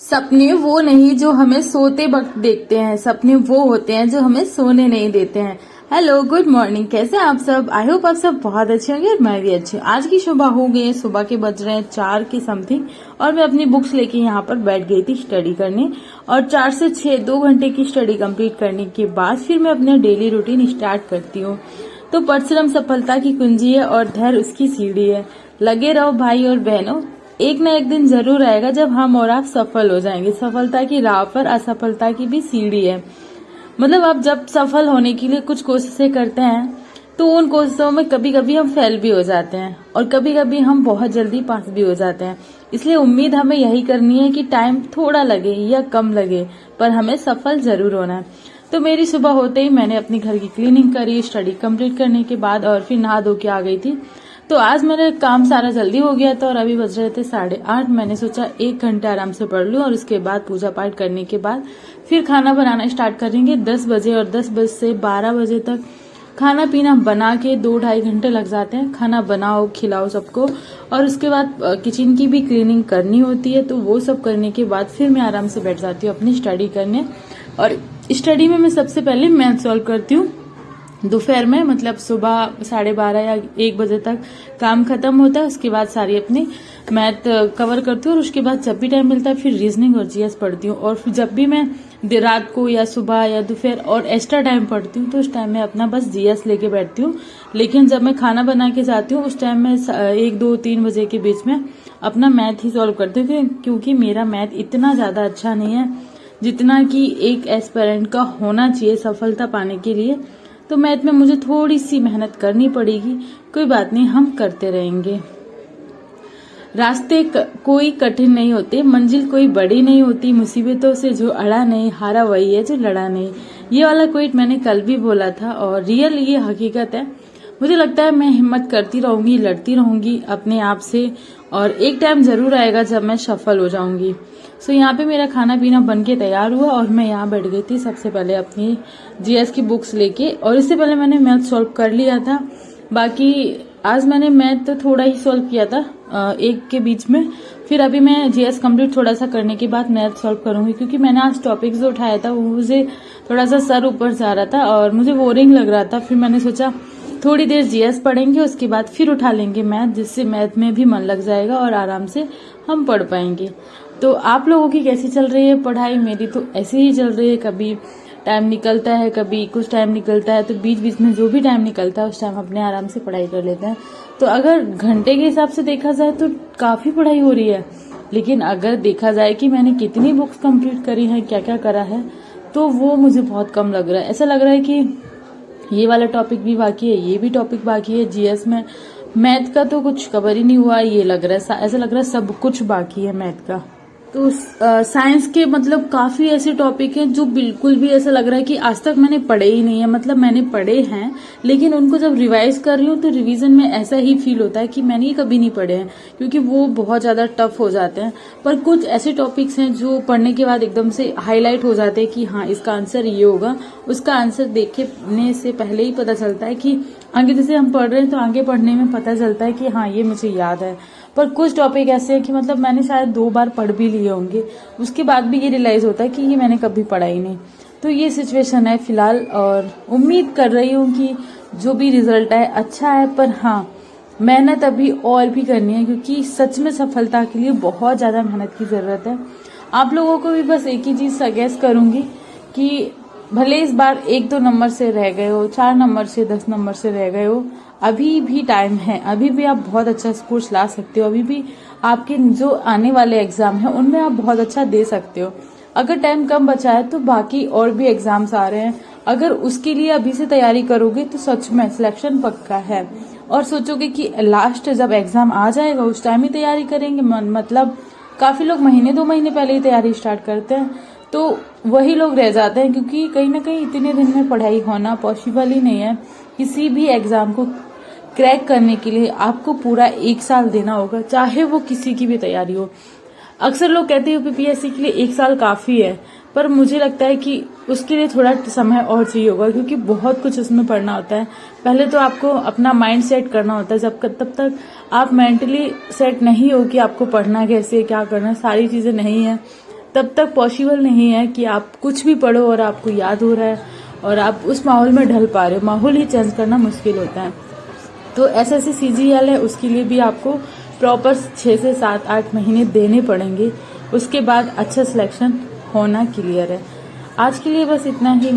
सपने वो नहीं जो हमें सोते वक्त देखते हैं, सपने वो होते हैं जो हमें सोने नहीं देते हैं। हेलो, गुड मॉर्निंग, कैसे हैं आप सब? आई होप आप सब बहुत अच्छे होंगे और मैं भी अच्छी हूँ। आज की सुबह हो गई है, सुबह के बज रहे हैं 4 के समथिंग और मैं अपनी बुक्स लेके यहाँ पर बैठ गई थी स्टडी करने। और 4 से 6 2 घंटे की स्टडी कंप्लीट करने के बाद फिर मैं अपना डेली रूटीन स्टार्ट करती हूँ। तो परिश्रम सफलता की कुंजी है और धैर्य उसकी सीढ़ी है। लगे रहो भाई और बहनों, एक न एक दिन जरूर आएगा जब हम और आप सफल हो जाएंगे। सफलता की राह पर असफलता की भी सीढ़ी है। मतलब आप जब सफल होने के लिए कुछ कोशिशें करते हैं तो उन कोशिशों में कभी कभी हम फेल भी हो जाते हैं और कभी कभी हम बहुत जल्दी पास भी हो जाते हैं। इसलिए उम्मीद हमें यही करनी है कि टाइम थोड़ा लगे या कम लगे, पर हमें सफल जरूर होना है। तो मेरी सुबह होते ही मैंने अपनी घर की क्लीनिंग करी, स्टडी कंप्लीट करने के बाद, और फिर नहा धो के आ गई थी। तो आज मेरा काम सारा जल्दी हो गया था और अभी बज रहे थे 8:30। मैंने सोचा 1 घंटे आराम से पढ़ लूं और उसके बाद पूजा पाठ करने के बाद फिर खाना बनाना स्टार्ट करेंगे 10 बजे, और 10 बजे से 12 बजे तक खाना पीना बना के 2-2.5 घंटे लग जाते हैं। खाना बनाओ, खिलाओ सबको, और उसके बाद किचन की भी क्लीनिंग करनी होती है। तो वो सब करने के बाद फिर मैं आराम से बैठ जाती हूँ अपनी स्टडी करने। और स्टडी में मैं सबसे पहले मैथ सॉल्व करती हूँ दोपहर में, मतलब सुबह 12:30 या 1 बजे तक काम खत्म होता है। उसके बाद सारी अपनी मैथ कवर करती हूँ और उसके बाद जब भी टाइम मिलता है फिर रीजनिंग और जीएस पढ़ती हूँ। और फिर जब भी मैं रात को या सुबह या दोपहर और एक्स्ट्रा टाइम पढ़ती हूँ तो उस टाइम में अपना बस जीएस लेके बैठती हूँ। लेकिन जब मैं खाना बना के जाती हूँ उस टाइम में 1, 2, 3 बजे के बीच में अपना मैथ ही सॉल्व करती हूँ, क्योंकि मेरा मैथ इतना ज्यादा अच्छा नहीं है जितना कि एक एस्पिरेंट का होना चाहिए सफलता पाने के लिए। तो मैथ में मुझे थोड़ी सी मेहनत करनी पड़ेगी, कोई बात नहीं, हम करते रहेंगे। रास्ते कोई कठिन नहीं होते, मंजिल कोई बड़ी नहीं होती, मुसीबतों से जो अड़ा नहीं, हारा वही है जो लड़ा नहीं। ये वाला क्विट मैंने कल भी बोला था और रियल ये हकीकत है। मुझे लगता है मैं हिम्मत करती रहूंगी, लड़ती रहूंगी अपने आप से, और एक टाइम जरूर आएगा जब मैं सफल हो जाऊंगी। सो यहाँ पे मेरा खाना पीना बन के तैयार हुआ और मैं यहाँ बैठ गई थी सबसे पहले अपनी जीएस की बुक्स लेके। और इससे पहले मैंने मैथ सॉल्व कर लिया था। बाकी आज मैंने मैथ तो थोड़ा ही सॉल्व किया था 1 के बीच में। फिर अभी मैं जीएस कंप्लीट थोड़ा सा करने के बाद मैथ सॉल्व करूंगी, क्योंकि मैंने आज टॉपिक जो उठाया था वो मुझे थोड़ा सा सर ऊपर जा रहा था और मुझे बोरिंग लग रहा था। फिर मैंने सोचा थोड़ी देर जीएस पढ़ेंगे, उसके बाद फिर उठा लेंगे मैथ, जिससे मैथ में भी मन लग जाएगा और आराम से हम पढ़ पाएंगे। तो आप लोगों की कैसी चल रही है पढ़ाई? मेरी तो ऐसे ही चल रही है, कभी टाइम निकलता है, कभी कुछ टाइम निकलता है, तो बीच बीच में जो भी टाइम निकलता है उस टाइम अपने आराम से पढ़ाई कर लेते हैं। तो अगर घंटे के हिसाब से देखा जाए तो काफी पढ़ाई हो रही है, लेकिन अगर देखा जाए कि मैंने कितनी बुक्स कंप्लीट करी है, क्या क्या करा है, तो वो मुझे बहुत कम लग रहा है। ऐसा लग रहा है कि ये वाला टॉपिक भी बाकी है, ये भी टॉपिक बाकी है। जीएस में मैथ का तो कुछ कवर ही नहीं हुआ, ये लग रहा है, ऐसा लग रहा है सब कुछ बाकी है मैथ का। तो साइंस के मतलब काफी ऐसे टॉपिक हैं जो बिल्कुल भी ऐसा लग रहा है कि आज तक मैंने पढ़े ही नहीं है। मतलब मैंने पढ़े हैं, लेकिन उनको जब रिवाइज कर रही हूँ तो रिवीजन में ऐसा ही फील होता है कि मैंने ये कभी नहीं पढ़े हैं, क्योंकि वो बहुत ज्यादा टफ हो जाते हैं। पर कुछ ऐसे टॉपिक्स हैं जो पढ़ने के बाद एकदम से हाईलाइट हो जाते हैं कि हाँ इसका आंसर ये होगा। उसका आंसर देखने से पहले ही पता चलता है कि आगे जैसे हम पढ़ रहे हैं तो आगे पढ़ने में पता चलता है कि हाँ ये मुझे याद है। पर कुछ टॉपिक ऐसे हैं कि मतलब मैंने शायद 2 बार पढ़ भी लिए होंगे, उसके बाद भी ये रियलाइज होता है कि ये मैंने कभी पढ़ा ही नहीं। तो ये सिचुएशन है फिलहाल, और उम्मीद कर रही हूँ कि जो भी रिजल्ट है अच्छा है। पर हाँ, मेहनत अभी और भी करनी है, क्योंकि सच में सफलता के लिए बहुत ज्यादा मेहनत की जरूरत है। आप लोगों को भी बस एक ही चीज सजेस्ट करूंगी कि भले इस बार 1-2 नंबर से रह गए हो, 4 नंबर से 10 नंबर से रह गए हो, अभी भी टाइम है, अभी भी आप बहुत अच्छा स्कोर्स ला सकते हो। अभी भी आपके जो आने वाले एग्जाम है उनमें आप बहुत अच्छा दे सकते हो। अगर टाइम कम बचा है तो बाकी और भी एग्जाम्स आ रहे हैं, अगर उसके लिए अभी से तैयारी करोगे तो सच में सिलेक्शन पक्का है। और सोचोगे कि लास्ट जब एग्जाम आ जाएगा उस टाइम ही तैयारी करेंगे, मतलब काफी लोग महीने 2 महीने पहले ही तैयारी स्टार्ट करते हैं, तो वही लोग रह जाते हैं, क्योंकि कहीं ना कहीं इतने दिन में पढ़ाई होना पॉसिबल ही नहीं है। किसी भी एग्जाम को क्रैक करने के लिए आपको पूरा 1 साल देना होगा, चाहे वो किसी की भी तैयारी हो। अक्सर लोग कहते हैं यूपीपीएससी के लिए 1 साल काफी है, पर मुझे लगता है कि उसके लिए थोड़ा समय और चाहिए होगा, क्योंकि बहुत कुछ उसमें पढ़ना होता है। पहले तो आपको अपना माइंड सेट करना होता है, तब तक आप मेंटली सेट नहीं हो कि आपको पढ़ना कैसे, क्या करना, सारी चीजें नहीं है। तब तक पॉसिबल नहीं है कि आप कुछ भी पढ़ो और आपको याद हो रहा है और आप उस माहौल में ढल पा रहे हो। माहौल ही चेंज करना मुश्किल होता है। तो SSC CGL है, उसके लिए भी आपको प्रॉपर 6 से 7-8 महीने देने पड़ेंगे, उसके बाद अच्छा सिलेक्शन होना क्लियर है। आज के लिए बस इतना ही।